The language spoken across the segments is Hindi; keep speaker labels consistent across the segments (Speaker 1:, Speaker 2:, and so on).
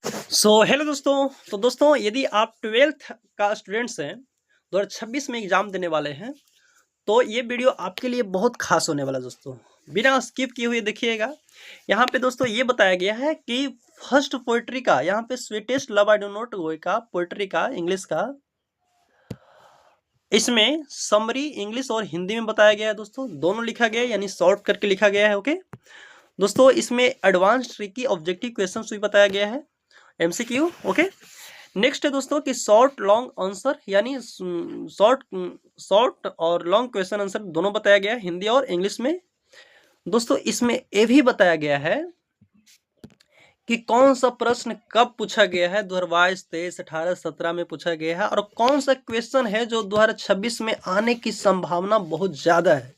Speaker 1: हेलो दोस्तों। तो दोस्तों, यदि आप 12th का स्टूडेंट्स हैं, 2026 में एग्जाम देने वाले हैं, तो ये वीडियो आपके लिए बहुत खास होने वाला है दोस्तों। बिना स्किप किए हुए देखिएगा। यहाँ पे दोस्तों ये बताया गया है कि फर्स्ट पोएट्री का, यहाँ पे sweetest love I do not गो का पोएट्री का इंग्लिश का, इसमें समरी इंग्लिश और हिंदी में बताया गया है दोस्तों। दोनों लिखा गया है, यानी शॉर्ट करके लिखा गया है। ओके दोस्तों, इसमें एडवांस ट्रिकी ऑब्जेक्टिव क्वेश्चन भी बताया गया है, एमसीक्यू। ओके, नेक्स्ट है दोस्तों कि शॉर्ट लॉन्ग आंसर, यानी शॉर्ट शॉर्ट और लॉन्ग क्वेश्चन आंसर दोनों बताया गया है, हिंदी और इंग्लिश में। दोस्तों इसमें ये भी बताया गया है कि कौन सा प्रश्न कब पूछा गया है, 2022, 23, 18, 17 में पूछा गया है, और कौन सा क्वेश्चन है जो 2026 में आने की संभावना बहुत ज्यादा है,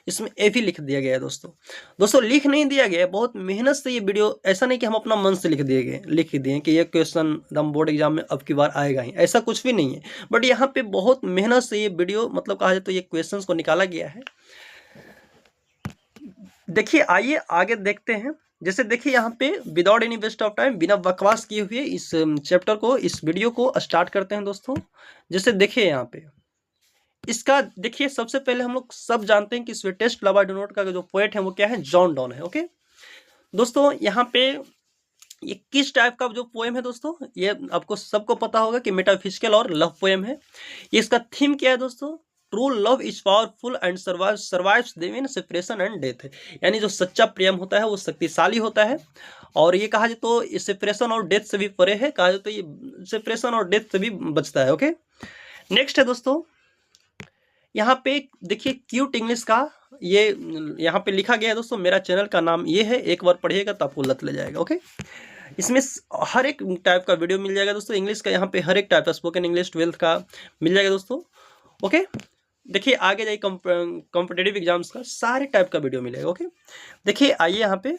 Speaker 1: इसमें ये भी लिख दिया गया है दोस्तों लिख नहीं दिया गया है, बहुत मेहनत से ये वीडियो, ऐसा नहीं कि हम अपना मन से लिख दिए कि ये क्वेश्चन दम बोर्ड एग्जाम में अब की बार आएगा ही, ऐसा कुछ भी नहीं है। बट यहाँ पे बहुत मेहनत से ये वीडियो, मतलब कहा जाए तो ये क्वेश्चंस को निकाला गया है। देखिए, आइए आगे देखते हैं। जैसे देखिए यहाँ पे without any waste of time, बिना बकवास किए हुए इस चैप्टर को, इस वीडियो को स्टार्ट करते हैं दोस्तों। जैसे देखिए यहाँ पे इसका, देखिए सबसे पहले हम लोग सब जानते हैं कि sweetest love I do not का जो पोएट है वो क्या है, जॉन डॉन है। ओके दोस्तों, यहाँ पे ये किस टाइप का जो पोएम है दोस्तों, ये आपको सबको पता होगा कि मेटाफिजिकल और लव पोएम है। ये इसका थीम क्या है दोस्तों, true love is powerful and survives them in separation and death. यानी जो सच्चा प्रेम होता है वो शक्तिशाली होता है, और ये कहा जाए तो सेपरेशन और डेथ से भी परे है, कहा जाए तो ये सेपरेशन और डेथ से भी बचता है। ओके, नेक्स्ट है दोस्तों, यहाँ पे देखिए क्यूट इंग्लिश का, ये यहाँ पे लिखा गया है दोस्तों। मेरा चैनल का नाम ये है, एक बार पढ़िएगा तो आपको लत ले जाएगा। ओके, इसमें हर एक टाइप का वीडियो मिल जाएगा दोस्तों। इंग्लिश का यहाँ पे हर एक टाइप का, स्पोकन इंग्लिश 12th का मिल जाएगा दोस्तों। ओके, देखिए आगे जाइए, कॉम्पिटेटिव एग्जाम्स का सारे टाइप का वीडियो मिलेगा। ओके, देखिए आइए यहाँ पे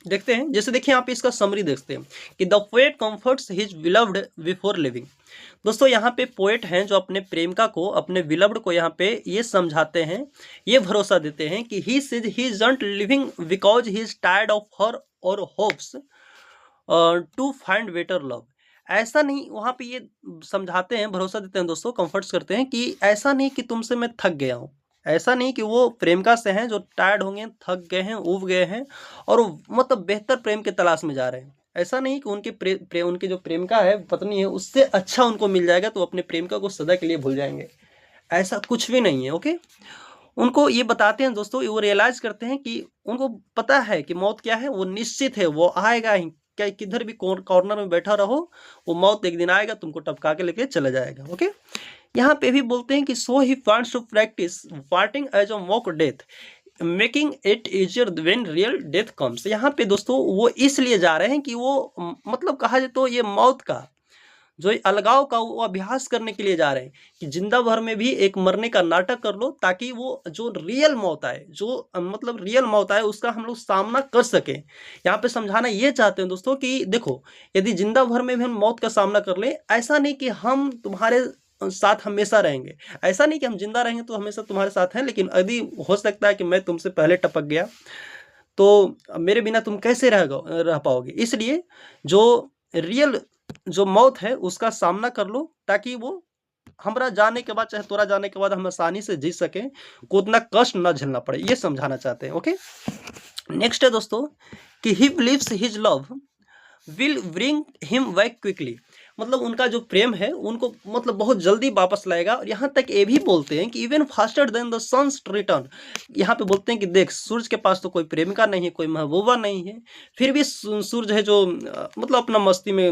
Speaker 1: देखते हैं। जैसे देखिए यहाँ पे इसका समरी देखते हैं कि the poet comforts his beloved before living. दोस्तों यहाँ पे पोएट हैं जो अपने प्रेमिका को, अपने बिलव्ड को यहाँ पे ये समझाते हैं, ये भरोसा देते हैं कि he isn't living because he is tired of her और hopes to find better love. ऐसा नहीं, वहाँ पे ये समझाते हैं, भरोसा देते हैं दोस्तों, कंफर्ट्स करते हैं कि ऐसा नहीं कि तुमसे मैं थक गया हूँ, ऐसा नहीं कि वो प्रेमिका से हैं जो टायर्ड होंगे, थक गए हैं, ऊब गए हैं, और मतलब बेहतर प्रेम के तलाश में जा रहे हैं। ऐसा नहीं कि उनकी जो प्रेमिका है, पत्नी है, उससे अच्छा उनको मिल जाएगा तो अपने प्रेमिका को सदा के लिए भूल जाएंगे, ऐसा कुछ भी नहीं है। ओके, उनको ये बताते हैं दोस्तों, वो रियलाइज करते हैं कि उनको पता है कि मौत क्या है, वो निश्चित है, वो आएगा ही, क्या किधर भी कॉर्नर में बैठा रहो, वो मौत एक दिन आएगा, तुमको टपका के लेके चला जाएगा। ओके, यहाँ पे भी बोलते हैं कि so he wants to practice parting as a mock death making it easier when real death comes. यहाँ पे दोस्तों वो इसलिए जा रहे हैं कि वो मतलब कहा जाए तो ये मौत का जो अलगाव का वो अभ्यास करने के लिए जा रहे हैं, कि जिंदा भर में भी एक मरने का नाटक कर लो, ताकि वो जो रियल मौत आए, जो मतलब रियल मौत आए, उसका हम लोग सामना कर सकें। यहाँ पे समझाना ये चाहते हैं दोस्तों कि देखो, यदि जिंदा भर में भी हम मौत का सामना कर लें, ऐसा नहीं कि हम तुम्हारे साथ हमेशा रहेंगे, ऐसा नहीं कि हम जिंदा रहेंगे तो हमेशा तुम्हारे साथ हैं, लेकिन यदि हो सकता है कि मैं तुमसे पहले टपक गया तो मेरे बिना तुम कैसे रह पाओगे। इसलिए जो रियल जो मौत है उसका सामना कर लो, ताकि वो हमरा जाने के बाद, चाहे तोरा जाने के बाद, हम आसानी से जी सकें, को उतना कष्ट न झेलना पड़े, ये समझाना चाहते हैं। ओके, नेक्स्ट है दोस्तों कि he believes his love will bring him back quickly. मतलब उनका जो प्रेम है उनको मतलब बहुत जल्दी वापस लाएगा, और यहाँ तक ये भी बोलते हैं कि even faster than the sun's return. यहाँ पे बोलते हैं कि देख, सूरज के पास तो कोई प्रेमिका नहीं है, कोई महबूबा नहीं है, फिर भी सूरज है जो मतलब अपना मस्ती में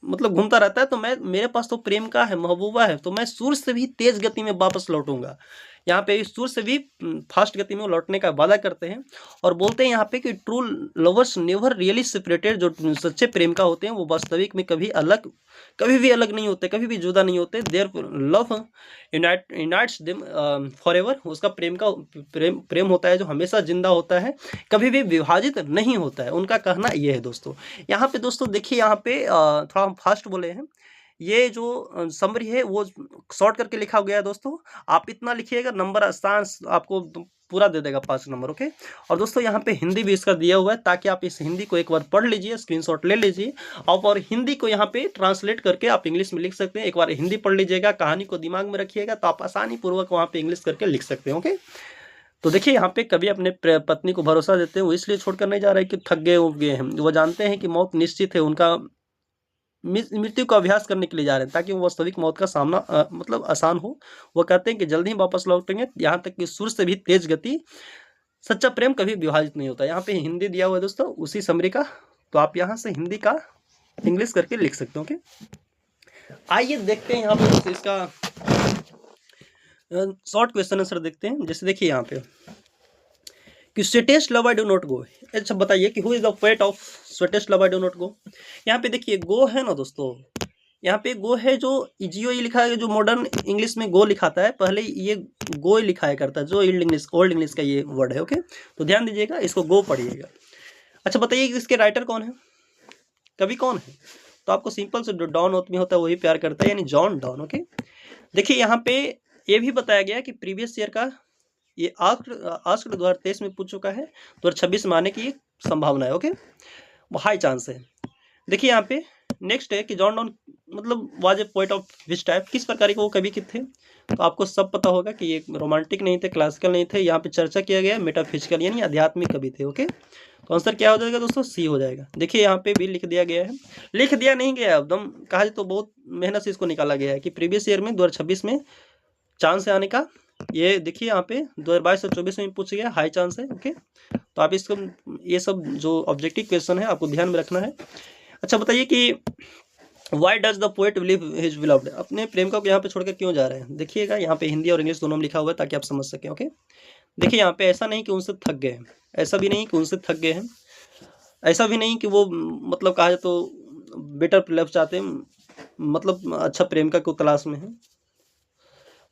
Speaker 1: मतलब घूमता रहता है, तो मेरे पास तो प्रेमिका है, महबूबा है, तो मैं सूरज से भी तेज गति में वापस लौटूंगा। यहाँ पे सूर्य से भी फास्ट गति में वो लौटने का वादा करते हैं, और बोलते हैं यहाँ पे कि true lovers never really separated. जो सच्चे प्रेम का होते हैं वो वास्तविक में कभी भी अलग नहीं होते, कभी भी जुदा नहीं होते। Their love unites them forever. उसका प्रेम होता है जो हमेशा जिंदा होता है, कभी भी विभाजित नहीं होता है, उनका कहना ये है दोस्तों। यहाँ पे दोस्तों देखिए, यहाँ पे थोड़ा हम फास्ट बोले हैं ये जो समरी है वो शॉर्ट करके लिखा गया है दोस्तों। आप इतना लिखिएगा, नंबर आसान आपको पूरा दे देगा 5 नंबर, ओके। और दोस्तों यहाँ पे हिंदी भी इसका दिया हुआ है, ताकि आप इस हिंदी को एक बार पढ़ लीजिए, स्क्रीनशॉट ले लीजिए और हिंदी को यहाँ पे ट्रांसलेट करके आप इंग्लिश में लिख सकते हैं। एक बार हिंदी पढ़ लीजिएगा, कहानी को दिमाग में रखिएगा, तो आप आसानी पूर्वक वहाँ पे इंग्लिश करके लिख सकते हैं, ओके। तो देखिए यहाँ पे कभी अपने पत्नी को भरोसा देते हैं, वो इसलिए छोड़कर नहीं जा रहे कि थक गए उब गए हैं, वो जानते हैं कि मौत निश्चित है, उनका मृत्यु का अभ्यास करने के लिए जा रहे हैं, ताकि वो वास्तविक मौत का सामना मतलब आसान हो। वो कहते हैं कि जल्द ही वापस लौटेंगे, यहाँ तक कि सूर्य से भी तेज गति, सच्चा प्रेम कभी विभाजित नहीं होता। यहाँ पे हिंदी दिया हुआ है दोस्तों उसी समरी का, तो आप यहाँ से हिंदी का इंग्लिश करके लिख सकते हो, ओके। आइए देखते हैं यहाँ पे इसका शॉर्ट क्वेश्चन आंसर देखते हैं। जैसे देखिए यहाँ पे कि sweetest love I do not go. अच्छा बताइए कि who is the poet of sweetest love I do not go. यहाँ पे देखिए गो है ना दोस्तों, यहाँ पे गो है, जो जियो ये लिखा है, जो मॉडर्न इंग्लिश में गो लिखाता है, पहले ये गो ही लिखाया करता है, जो ओल्ड इंग्लिश का ये वर्ड है, ओके। तो ध्यान दीजिएगा, इसको गो पढ़िएगा। अच्छा बताइए कि इसके राइटर कौन है, कवि कौन है। तो आपको सिंपल से डॉन आदमी होता है वही प्यार करता है, यानी जॉन डॉन, ओके। देखिए यहाँ पे ये भी बताया गया कि प्रीवियस ईयर का ये आस्क्ड 2023 में पूछ चुका है, 2026 में आने की संभावना है, ओके, वो हाई चांस है। देखिए यहाँ पे नेक्स्ट है कि जॉन डॉन मतलब was a poet of which type, किस प्रकार के वो कवि के थे। तो आपको सब पता होगा कि ये रोमांटिक नहीं थे, क्लासिकल नहीं थे, यहाँ पे चर्चा किया गया मेटाफिजिकल यानी आध्यात्मिक कवि थे, ओके। तो आंसर क्या हो जाएगा दोस्तों, सी हो जाएगा। देखिए यहाँ पे भी लिख दिया गया है, लिख दिया नहीं गया एकदम, कहा जाए तो बहुत मेहनत से इसको निकाला गया है कि प्रीवियस ईयर में 2026 में चांस है आने का। ये देखिए यहाँ पे 2022 और 24 में पूछ गया, हाई चांस है, ओके। तो आप इसको ये सब जो ऑब्जेक्टिव क्वेश्चन है आपको ध्यान में रखना है। अच्छा बताइए कि why does the poet leave his beloved, अपने प्रेमिका को यहाँ पे छोड़कर क्यों जा रहे हैं। देखिएगा यहाँ पे हिंदी और इंग्लिश दोनों में लिखा हुआ है, ताकि आप समझ सकें, ओके। देखिए यहाँ पे ऐसा नहीं कि उनसे थक गए हैं, ऐसा भी नहीं कि उनसे थक गए हैं, ऐसा भी नहीं कि वो मतलब कहा जाए तो बेटर लव चाहते हैं, मतलब अच्छा प्रेमिका को तलाश में है,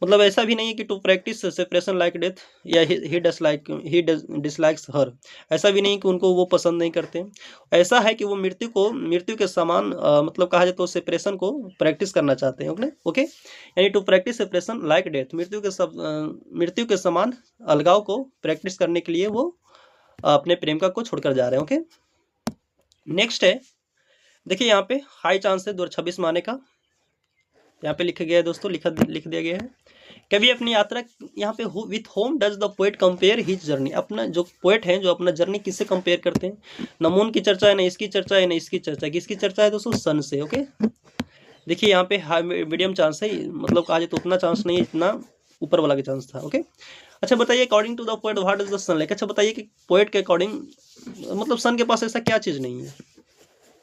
Speaker 1: मतलब ऐसा भी नहीं है कि to practise separation like death या ही डिसलाइक्स हर, ऐसा भी नहीं कि उनको वो पसंद नहीं करते। ऐसा है कि वो मृत्यु के समान मतलब कहा जाए तो सेपरेशन को प्रैक्टिस करना चाहते हैं, ओके। यानी to practise separation like death, मृत्यु के समान अलगाव को प्रैक्टिस करने के लिए वो अपने प्रेमिका को छोड़कर जा रहे हैं, ओके। नेक्स्ट है देखिए यहाँ पे हाई चांस है 2026 में आने का, यहाँ पे लिखा गया है दोस्तों, लिख दिया गया है। कभी अपनी यात्रा यहाँ पे with home does the poet compare his journey, अपना जो पोएट है जो अपना जर्नी किससे कंपेयर करते हैं। न मून की चर्चा है, न इसकी चर्चा है, न इसकी चर्चा, किसकी चर्चा है दोस्तों, सन से, ओके। देखिए यहाँ पे हाई मीडियम चांस है, मतलब कहा जाए तो उतना चांस नहीं है जितना ऊपर वाला का चांस था, ओके। अच्छा बताइए according to the poet what is the sun like. अच्छा बताइए कि पोएट के अकॉर्डिंग मतलब सन के पास ऐसा क्या चीज़ नहीं है,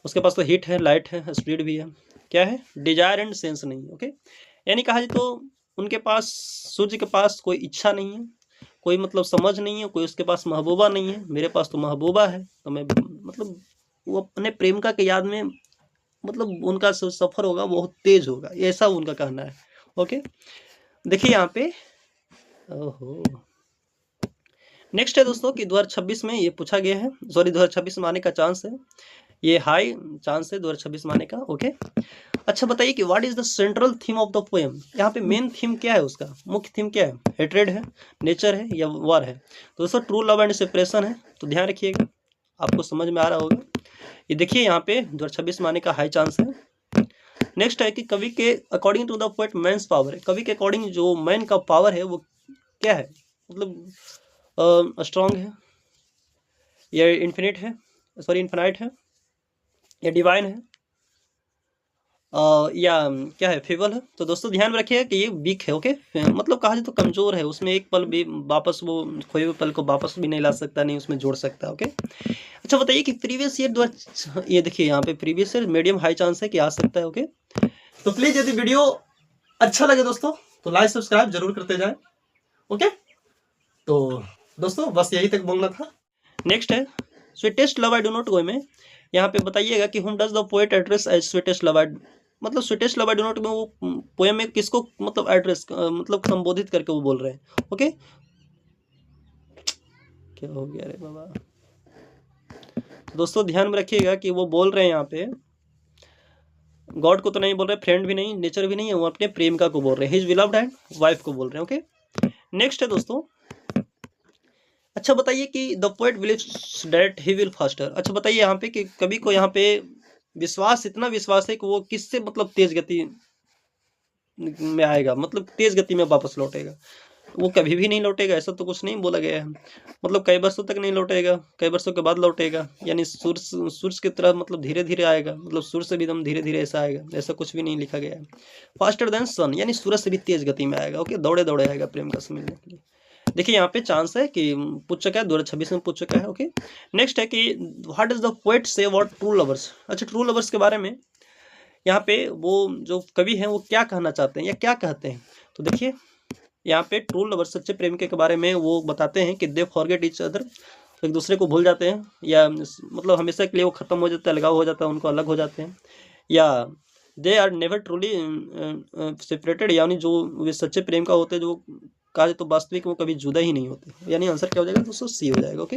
Speaker 1: उसके पास तो हीट है, लाइट है, स्पीड भी है, क्या है, डिजायर एंड सेंस नहीं है, ओके। यानी कहा जाए तो उनके पास, सूर्य के पास कोई इच्छा नहीं है, कोई मतलब समझ नहीं है, कोई उसके पास महबूबा नहीं है। मेरे पास तो महबूबा है, तो मैं मतलब वो अपने प्रेमिका के याद में मतलब उनका सफ़र होगा बहुत तेज होगा, ऐसा उनका कहना है, ओके। देखिए यहाँ पे ओहो नेक्स्ट है दोस्तों कि 2026 में ये पूछा गया है, सॉरी 2026 में आने का चांस है, ये हाई चांस है 2026 में आने का, ओके। अच्छा बताइए कि what is the central theme of the poem, यहाँ पे मेन थीम क्या है, उसका मुख्य थीम क्या है, हेट्रेड है, नेचर है या वार है। तो दोस्तों ट्रू लव एंड सेपरेशन है, तो ध्यान रखिएगा, आपको समझ में आ रहा होगा। ये देखिए यहाँ पे 2026 में आने का हाई चांस है। नेक्स्ट है कि कवि के according to the poet man's power है, कवि के अकॉर्डिंग जो मैन का पावर है वो क्या है, मतलब स्ट्रॉन्ग है या इन्फिनिट है, सॉरी इन्फिनाइट है या डिवाइन है या क्या है, फेबल है। तो दोस्तों ध्यान में रखिएगा कि ये वीक है, ओके, मतलब कहा जाए तो कमजोर है, उसमें एक पल भी वापस वो खोए हुए पल को वापस भी नहीं ला सकता, नहीं उसमें जोड़ सकता, ओके। अच्छा बताइए कि प्रीवियस ईयर ये देखिए यहाँ पे previous year medium high chance है कि आ सकता है, ओके। तो प्लीज यदि वीडियो अच्छा लगे दोस्तों तो लाइक सब्सक्राइब जरूर करते जाए, ओके। तो दोस्तों बस यही तक बोलना था। नेक्स्ट है sweetest love I do not go में यहाँ पे बताइएगा कि whom does the poet address as sweetest love I, मतलब sweetest love I do not में वो पोएम में किसको मतलब एड्रेस मतलब संबोधित करके वो बोल रहे हैं, ओके। क्या हो गया रे बाबा, दोस्तों ध्यान में रखिएगा कि वो बोल रहे हैं यहाँ पे गॉड को तो नहीं बोल रहे, फ्रेंड भी नहीं, नेचर भी नहीं है, वो अपने प्रेमिका को बोल रहे हैं, हिज बिलव्ड एंड वाइफ को बोल रहे हैं। ओके, नेक्स्ट है दोस्तों, अच्छा बताइए कि the poet believes that he will faster. अच्छा बताइए यहाँ पे कि कवि को यहाँ पे विश्वास, इतना विश्वास है कि वो किससे मतलब तेज गति में आएगा, मतलब तेज गति में वापस लौटेगा। वो कभी भी नहीं लौटेगा ऐसा तो कुछ नहीं बोला गया है, मतलब कई वर्षों तक नहीं लौटेगा, कई वर्षों के बाद लौटेगा, यानी सूर्य की तरह मतलब धीरे धीरे आएगा, मतलब सूर्य से भी एकदम धीरे धीरे ऐसा आएगा, ऐसा कुछ भी नहीं लिखा गया है। फास्टर देन सन, यानी सूरज से भी तेज गति में आएगा। ओके, दौड़े दौड़े आएगा प्रेम का मिलने के लिए। देखिए यहाँ पे चांस है कि पूछ चुका है, 2026 में पूछ चुका है। ओके, नेक्स्ट है कि what is the poet say about true lovers. अच्छा, ट्रू लवर्स के बारे में यहाँ पे वो जो कवि हैं वो क्या कहना चाहते हैं या क्या कहते हैं, तो देखिए यहाँ पे ट्रू लवर सच्चे प्रेमिका के बारे में वो बताते हैं कि दे फॉरगेट ईच अदर, एक दूसरे को भूल जाते हैं, या मतलब हमेशा के लिए वो खत्म हो जाता है, लगाव हो जाता है, उनको अलग हो जाते हैं, या they are never truly separated, यानी जो वे सच्चे प्रेम का होते हैं, जो कहा जाए तो वास्तविक वो कभी जुदा ही नहीं होते। यानी आंसर क्या हो जाएगा दोस्तों, सी हो जाएगा। ओके,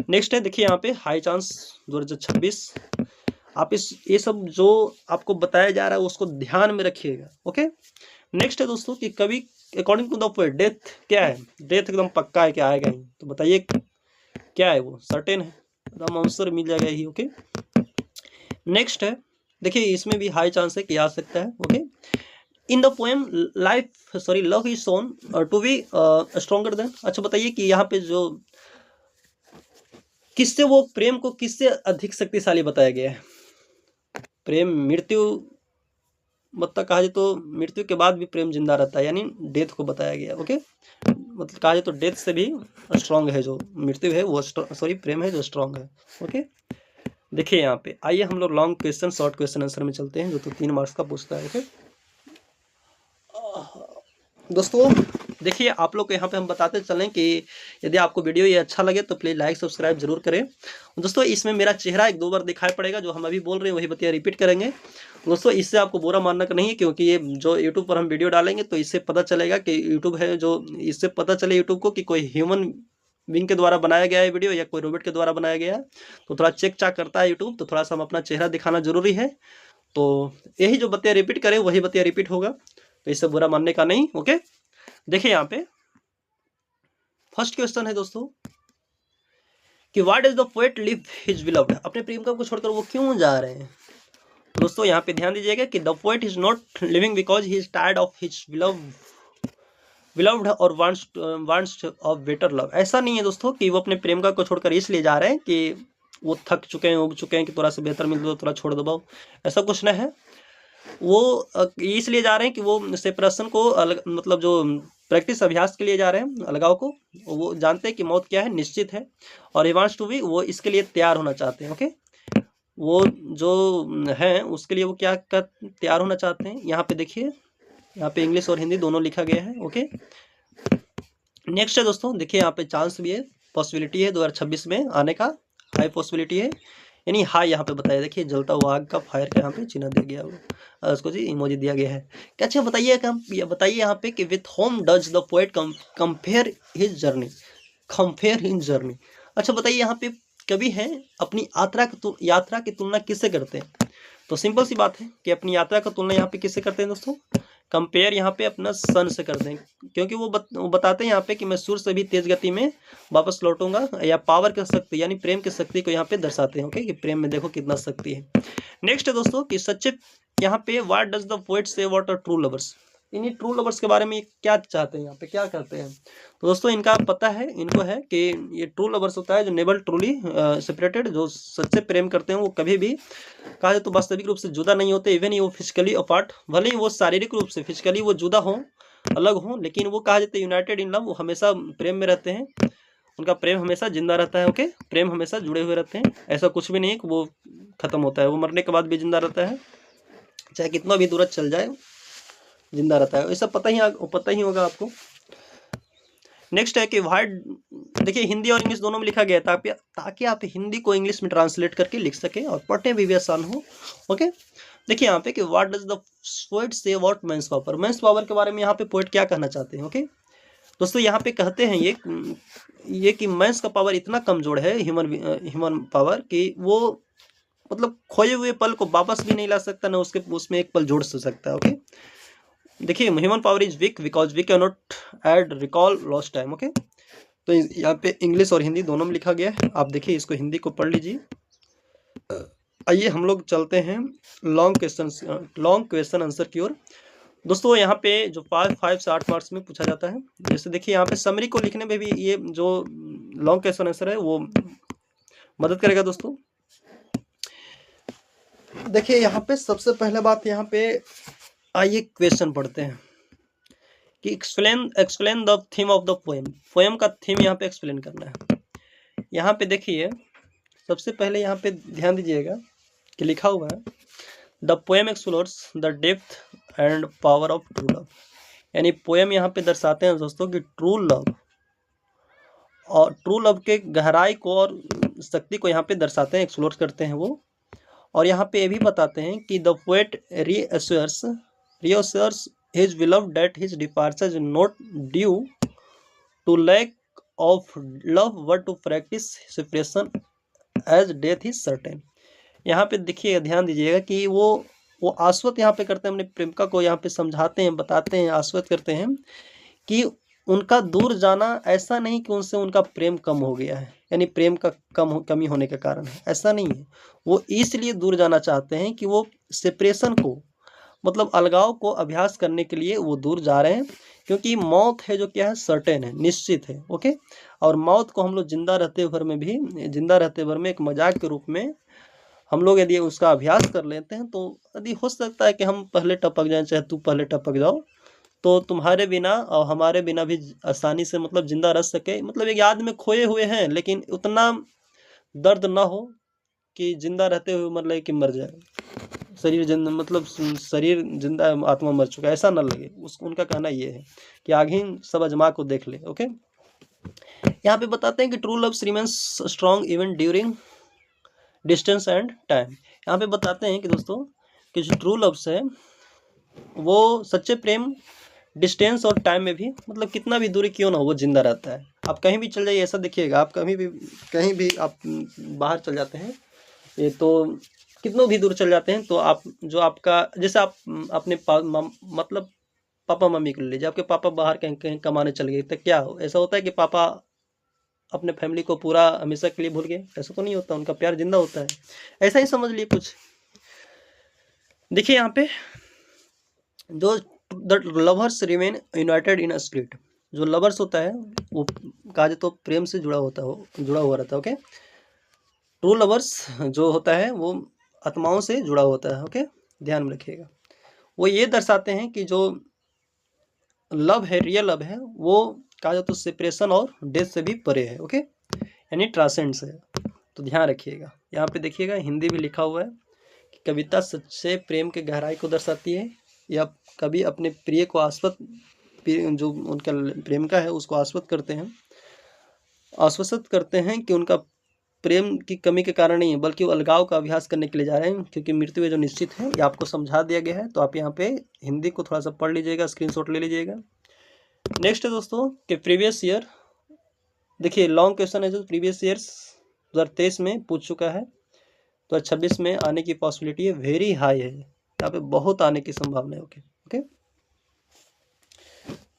Speaker 1: नेक्स्ट है देखिए यहाँ पे हाई चांस 2026, आप इस ये सब जो आपको बताया जा रहा है उसको ध्यान में रखिएगा। ओके, नेक्स्ट है दोस्तों कि कवि according to the poet death क्या है, डेथ एकदम पक्का है कि आएगा ही, तो बताइए क्या है, वो सर्टेन है, एकदम आंसर मिल जाएगा ही। ओके, नेक्स्ट है देखिए इसमें भी हाई चांस है कि आ सकता है। Okay, in the poem life sorry love is shown to be stronger than. अच्छा बताइए कि यहाँ पे जो किससे वो प्रेम को किससे अधिक शक्तिशाली बताया गया है, प्रेम मृत्यु मतलब कहा जाए तो मृत्यु के बाद भी प्रेम जिंदा रहता है, यानी डेथ को बताया गया। ओके, मतलब कहा जाए तो डेथ से भी स्ट्रांग है जो मृत्यु है, वो सॉरी प्रेम है जो स्ट्रांग है। ओके, देखिए यहाँ पे आइए हम लोग long question short question answer में चलते हैं, जो तो 3 मार्क्स का पूछता है। ओके दोस्तों, देखिए आप लोग को यहाँ पे हम बताते चलें कि यदि आपको वीडियो ये अच्छा लगे तो प्लीज़ लाइक सब्सक्राइब जरूर करें। दोस्तों इसमें मेरा चेहरा 1-2 बार दिखाई पड़ेगा, जो हम अभी बोल रहे हैं वही बतिया रिपीट करेंगे। दोस्तों इससे आपको बुरा मानना का नहीं है, क्योंकि ये जो यूट्यूब पर हम वीडियो डालेंगे तो इससे पता चलेगा कि यूट्यूब है जो, इससे पता चले यूट्यूब को कि कोई ह्यूमन बीइंग के द्वारा बनाया गया है वीडियो या कोई रोबोट के द्वारा बनाया गया है, तो थोड़ा चेक चाक करता है यूट्यूब, तो थोड़ा सा हम अपना चेहरा दिखाना जरूरी है। तो यही जो बतिया रिपीट करें वही बतिया रिपीट होगा, तो इससे बुरा मानने का नहीं। ओके, देखिए यहाँ पे फर्स्ट क्वेश्चन है दोस्तों कि what is the poet live his beloved, अपने प्रेमिका को छोड़कर वो क्यों जा रहे हैं। दोस्तों यहाँ पे ध्यान दीजिएगा कि the poet is not living because he is tired of his beloved और वांट्स ऑफ बेटर लव। ऐसा नहीं है दोस्तों कि वो अपने प्रेमिका को छोड़कर इसलिए जा रहे हैं कि वो थक चुके हैं, उब चुके हैं कि थोड़ा सा बेहतर मिल दो, थोड़ा छोड़ दबाओ, ऐसा कुछ नहीं है। वो इसलिए जा रहे हैं कि वो सेपरेशन को अलग, मतलब जो प्रैक्टिस अभ्यास के लिए जा रहे हैं, अलगाव को, वो जानते हैं कि मौत क्या है, निश्चित है, और ही वांट्स टू बी, वो इसके लिए तैयार होना चाहते हैं। ओके, वो जो है उसके लिए वो क्या कर तैयार होना चाहते हैं, यहाँ पे देखिए, यहाँ पे इंग्लिश और हिंदी दोनों लिखा गया है। ओके, नेक्स्ट है दोस्तों देखिए यहाँ पे चांस भी है, पॉसिबिलिटी है 2026 में आने का, हाई पॉसिबिलिटी है, यानी हाई यहाँ पे बताया, देखिए जलता हुआ आग का फायर का यहाँ पे चिन्ह दिया गया हुआ, उसको जी इमोजी दिया गया है। क्या अच्छा बताइए यहाँ पे कि with home does the poet compare his journey, compare his journey. अच्छा बताइए यहाँ पे कवि हैं अपनी यात्रा की तुलना किससे करते हैं, तो सिंपल सी बात है कि अपनी यात्रा का तुलना यहाँ पे किससे करते हैं दोस्तों, कंपेयर यहाँ पे अपना सन से करते हैं, क्योंकि वो बताते हैं यहाँ पे कि मैं सूर्य से भी तेज गति में वापस लौटूंगा, या पावर की शक्ति यानी प्रेम की शक्ति को यहाँ पे दर्शाते हैं। ओके, कि प्रेम में देखो कितना शक्ति है। नेक्स्ट है दोस्तों कि सच्चे, यहाँ पे व्हाट डज द पोएट से व्हाट आर ट्रू लवर्स, इन्हीं ट्रू लवर्स के बारे में क्या चाहते हैं, यहाँ पे क्या करते हैं, तो दोस्तों इनका पता है, इनको है कि ये ट्रू लवर्स होता है जो नेवर ट्रूली सेपरेटेड, जो सच्चे प्रेम करते हैं वो कभी भी कहा जाए तो वास्तविक रूप से जुदा नहीं होते, इवन वो फिजिकली अपार्ट, भले ही वो शारीरिक रूप से फिजिकली वो जुदा हो, अलग हो, लेकिन वो कहा जाता है यूनाइटेड इन लव, वो हमेशा प्रेम में रहते हैं, उनका प्रेम हमेशा जिंदा रहता है। ओके, प्रेम हमेशा जुड़े हुए रहते हैं, ऐसा कुछ भी नहीं है कि वो खत्म होता है, वो मरने के बाद भी जिंदा रहता है, चाहे कितना भी दूर चल जाए जिंदा रहता है, ऐसा पता ही होगा आपको। नेक्स्ट है कि वाइड, देखिए हिंदी और इंग्लिश दोनों में लिखा गया था ताकि आप हिंदी को इंग्लिश में ट्रांसलेट करके लिख सके और पढ़ने में भी आसान हो। ओके, देखिए यहाँ पे कि what does the poet say about men's power, men's power के बारे में यहाँ पे पोएट क्या कहना चाहते हैं। ओके दोस्तों, यहाँ पे कहते हैं ये कि मेंस का पावर इतना कमजोर है, ह्यूमन पावर, कि वो मतलब खोए हुए पल को वापस भी नहीं ला सकता, ना उसमें एक पल जोड़ सकता है। ओके, देखिए human power is weak because we can not add recall lost time. Okay, तो यहाँ पे इंग्लिश और हिंदी दोनों में लिखा गया है, आप देखिए इसको हिंदी को पढ़ लीजिए। आइए हम लोग चलते हैं लॉन्ग क्वेश्चन आंसर की ओर। दोस्तों यहाँ पे जो 5 से 8 मार्क्स में पूछा जाता है, जैसे देखिए यहाँ पे समरी को लिखने में भी ये जो लॉन्ग क्वेश्चन आंसर है वो मदद करेगा। दोस्तों देखिए यहाँ पे सबसे पहले बात, यहाँ पे आइए क्वेश्चन पढ़ते हैं कि explain the theme of the poem का थीम यहाँ पे एक्सप्लेन करना है। यहाँ पे देखिए सबसे पहले यहाँ पे ध्यान दीजिएगा कि लिखा हुआ है the poem explores the depth and power of true love, यानी पोएम यहाँ पे दर्शाते हैं दोस्तों कि ट्रू लव के गहराई को और शक्ति को यहाँ पे दर्शाते हैं, एक्सप्लोर करते हैं वो। और यहाँ पे ये भी बताते हैं कि the poet reassures his beloved that his departure is not due to lack of love but to practice separation as death is certain। यहाँ पे देखिए ध्यान दीजिएगा कि वो आश्वस्त यहाँ पे करते हैं अपने प्रेमिका को, यहाँ पे समझाते हैं, बताते हैं, आश्वस्त करते हैं कि उनका दूर जाना ऐसा नहीं कि उनसे उनका प्रेम कम हो गया है, यानी प्रेम का कमी होने के कारण है, ऐसा नहीं है। वो इसलिए दूर जाना चाहते हैं कि वो सेपरेशन को, मतलब अलगाव को अभ्यास करने के लिए वो दूर जा रहे हैं, क्योंकि मौत है जो क्या है, सर्टेन है, निश्चित है। ओके, और मौत को हम लोग जिंदा रहते भर में एक मजाक के रूप में हम लोग यदि उसका अभ्यास कर लेते हैं तो यदि हो सकता है कि हम पहले टपक जाएं, चाहे तू पहले टपक जाओ, तो तुम्हारे बिना और हमारे बिना भी आसानी से मतलब जिंदा रह सके। मतलब एक याद में खोए हुए हैं लेकिन उतना दर्द ना हो कि जिंदा रहते हुए मतलब कि मर जाए, शरीर जिंदा आत्मा मर चुका, ऐसा ना लगे। उनका कहना ये है कि आगे सब अजमा को देख ले। ओके, यहाँ पे बताते हैं कि true love remains strong even during distance and time. यहाँ पे बताते हैं कि दोस्तों कि जो ट्रू लव्स है वो सच्चे प्रेम डिस्टेंस और टाइम में भी, मतलब कितना भी दूरी क्यों ना हो, वो जिंदा रहता है। आप कहीं भी चल जाइए, ऐसा देखिएगा, आप कहीं भी आप बाहर चल जाते हैं, ये तो कितनों भी दूर चल जाते हैं, तो आप जो आपका जैसे आप अपने मतलब पापा मम्मी को ले लीजिए, आपके पापा बाहर कहीं कमाने चल गए, तो क्या हो, ऐसा होता है कि पापा अपने फैमिली को पूरा हमेशा के लिए भूल गए? ऐसा तो नहीं होता, उनका प्यार जिंदा होता है। ऐसा ही समझ लिए कुछ। देखिए यहाँ पे जो the lovers remain United in spirit, जो लवर्स होता है वो कहा जाए तो प्रेम से जुड़ा हुआ रहता है। ओके, ट्रू लवर्स जो होता है वो आत्माओं से जुड़ा होता है। ओके, ध्यान में रखिएगा। वो ये दर्शाते हैं कि जो लव है, रियल लव है, वो कहा जाए तो सेपरेशन और डेथ से भी परे है। ओके, यानी ट्रांसेंड्स है, तो ध्यान रखिएगा। यहाँ पे देखिएगा हिंदी में लिखा हुआ है कि कविता सच्चे प्रेम के गहराई को दर्शाती है, या कभी अपने प्रिय को जो उनका प्रेमिका है उसको आश्वस्त करते हैं कि उनका प्रेम की कमी के कारण नहीं है, बल्कि वो अलगाव का अभ्यास करने के लिए जा रहे हैं, क्योंकि मृत्यु है जो निश्चित है। ये आपको समझा दिया गया है, तो आप यहाँ पे हिंदी को थोड़ा सा पढ़ लीजिएगा, स्क्रीनशॉट ले लीजिएगा। नेक्स्ट है दोस्तों कि प्रीवियस ईयर, देखिए लॉन्ग क्वेश्चन है जो प्रीवियस ईयर्स 2023 में पूछ चुका है, तो 2026 में आने की पॉसिबिलिटी है, वेरी हाई है, यहाँ पे बहुत आने की संभावना है। ओके ओके,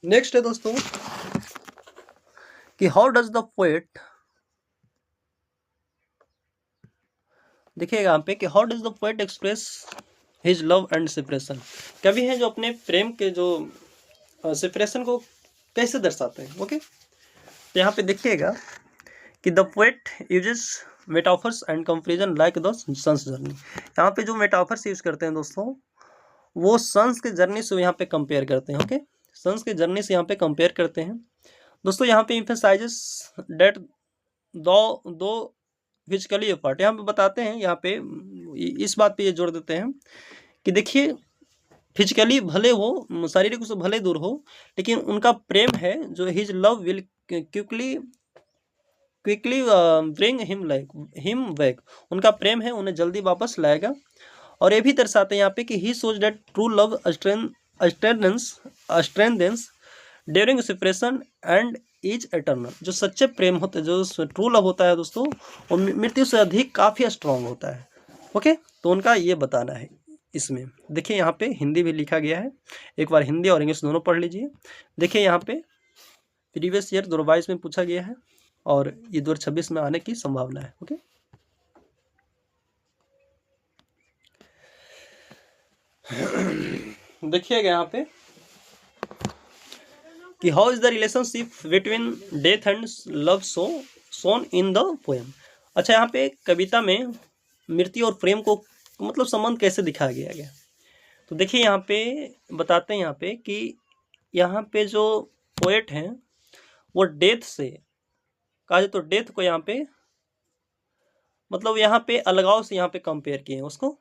Speaker 1: नेक्स्ट है दोस्तों कि हाउ डज द पोएट, देखिएगा यहाँ पे कि how does the poet express his love and separation. कवि है जो अपने प्रेम के जो सेपरेशन को कैसे दर्शाते हैं। ओके, तो यहाँ पे देखिएगा कि the poet uses metaphors and comparison like the sun's journey. यहाँ पे जो मेटाफर्स यूज करते हैं दोस्तों, वो सन्स के जर्नी से यहाँ पे कंपेयर करते हैं। ओके, सन्स के जर्नी से यहाँ पे कंपेयर करते हैं दोस्तों। यहाँ पे एम्फसाइजेस दैट दो फिजिकली अपार्ट, यहाँ पे बताते हैं, यहाँ पे इस बात पे ये जोड़ देते हैं कि देखिए फिजिकली भले हो, शारीरिक रूप से भले दूर हो, लेकिन उनका प्रेम है जो his love will quickly bring him back, उनका प्रेम है उन्हें जल्दी वापस लाएगा। और ये भी दर्शाते हैं यहाँ पे कि ही सोच that true love strengthens during separation and is eternal. जो सच्चे प्रेम होते हैं, जो ट्रू लव होता है दोस्तों, वो मृत्यु से अधिक काफ़ी स्ट्रांग होता है। ओके, तो उनका ये बताना है। इसमें देखिए यहाँ पे हिंदी भी लिखा गया है, एक बार हिंदी और इंग्लिश दोनों पढ़ लीजिए। देखिए यहाँ पे प्रीवियस ईयर 2022 में पूछा गया है और ये 2026 में आने की संभावना है। ओके, देखिएगा यहाँ पे कि how is the relationship between death and love shown in the poem. अच्छा, यहाँ पे कविता में मृत्यु और प्रेम को मतलब संबंध कैसे दिखाया गया। तो देखिए यहाँ पे बताते हैं यहाँ पे कि यहाँ पे जो पोएट हैं वो डेथ से कहा जाए तो डेथ को यहाँ पे मतलब यहाँ पे अलगाव से यहाँ पे कंपेयर किए हैं उसको,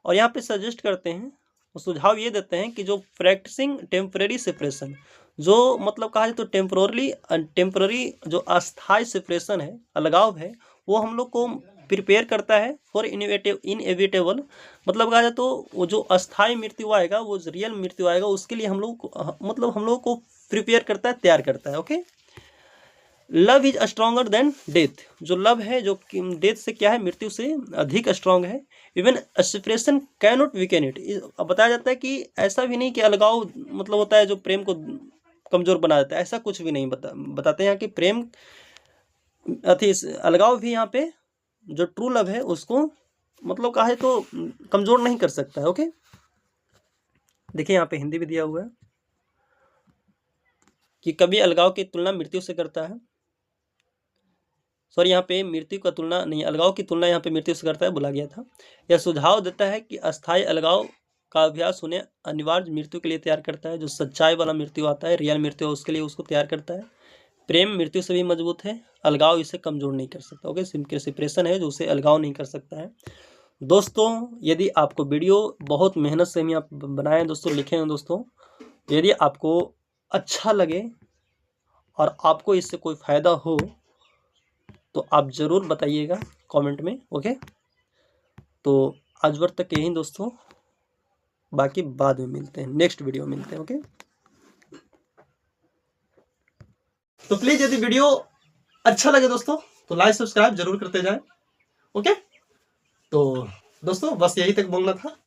Speaker 1: और यहाँ पे सजेस्ट करते हैं, सुझाव ये देते हैं कि जो प्रैक्टिसिंग टेम्परेरी सेपरेशन, जो मतलब कहा जाए तो टेम्पररी जो अस्थायी सेपरेशन है, अलगाव है, वो हम लोग को प्रिपेयर करता है फॉर इनएविटेबल, मतलब कहा जाए तो वो जो अस्थायी मृत्यु आएगा, वो जो रियल मृत्यु आएगा, उसके लिए हम लोग मतलब हम लोग को प्रिपेयर करता है, तैयार करता है। Okay, love is stronger than death, जो लव है जो डेथ से क्या है, मृत्यु से अधिक स्ट्रांग है। Even separation can not weakened it, बताया जाता है कि ऐसा भी नहीं कि अलगाव मतलब होता है जो प्रेम को कमजोर बना देता है, ऐसा कुछ भी नहीं बताते हैं कि प्रेम अति अलगाव भी यहाँ पे जो ट्रू लव है उसको मतलब कहा है तो कमजोर नहीं कर सकता है। ओके, देखिए यहाँ पे हिंदी भी दिया हुआ है कि कभी अलगाव की तुलना मृत्यु से करता है, सॉरी यहाँ पे मृत्यु का तुलना नहीं, अलगाव की तुलना यहाँ पे मृत्यु से करता है, बोला गया था। यह सुझाव देता है कि अस्थायी अलगाव का अभ्यास उन्हें अनिवार्य मृत्यु के लिए तैयार करता है। जो सच्चाई वाला मृत्यु आता है, रियल मृत्यु, उसके लिए उसको तैयार करता है। प्रेम मृत्यु से भी मजबूत है, अलगाव इसे कमजोर नहीं कर सकता। ओके, सेपरेशन है जो उसे अलगाव नहीं कर सकता है। दोस्तों, यदि आपको वीडियो बहुत मेहनत से हम आप बनाए हैं दोस्तों, लिखे हैं दोस्तों, यदि आपको अच्छा लगे और आपको इससे कोई फायदा हो तो आप ज़रूर बताइएगा कमेंट में। ओके, तो आज वर्ग तक यही दोस्तों, बाकी बाद में मिलते हैं, नेक्स्ट वीडियो में मिलते हैं। ओके, तो प्लीज यदि वीडियो अच्छा लगे दोस्तों तो लाइक सब्सक्राइब जरूर करते जाएं। ओके, तो दोस्तों बस यही तक बोलना था।